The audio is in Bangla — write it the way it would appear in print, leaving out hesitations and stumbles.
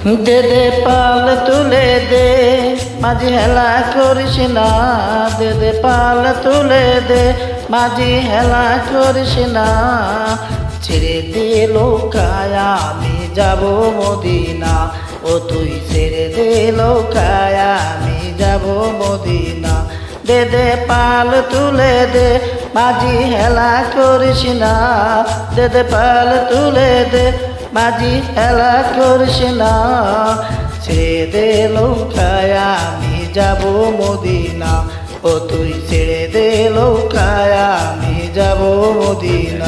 দে দে পাল তুলে দে, মাঝি হেলা করিস না। দে দে পাল তুলে দে, মাঝি হেলা করিস না। ছেড়ে দে লোকায় আমি যাব মদিনা, ও তুই ছেড়ে দে লোকায় আমি যাব মদিনা। দে দে পাল তুলে দে, মাঝি হেলা করিস না। দে দে পাল তুলে দে, মাঝি হেলা করিস না। ছেড়ে দে লোকায় আমি যাব মদিনা, ও তুই ছেড়ে দে লোকায় আমি যাব মদিনা।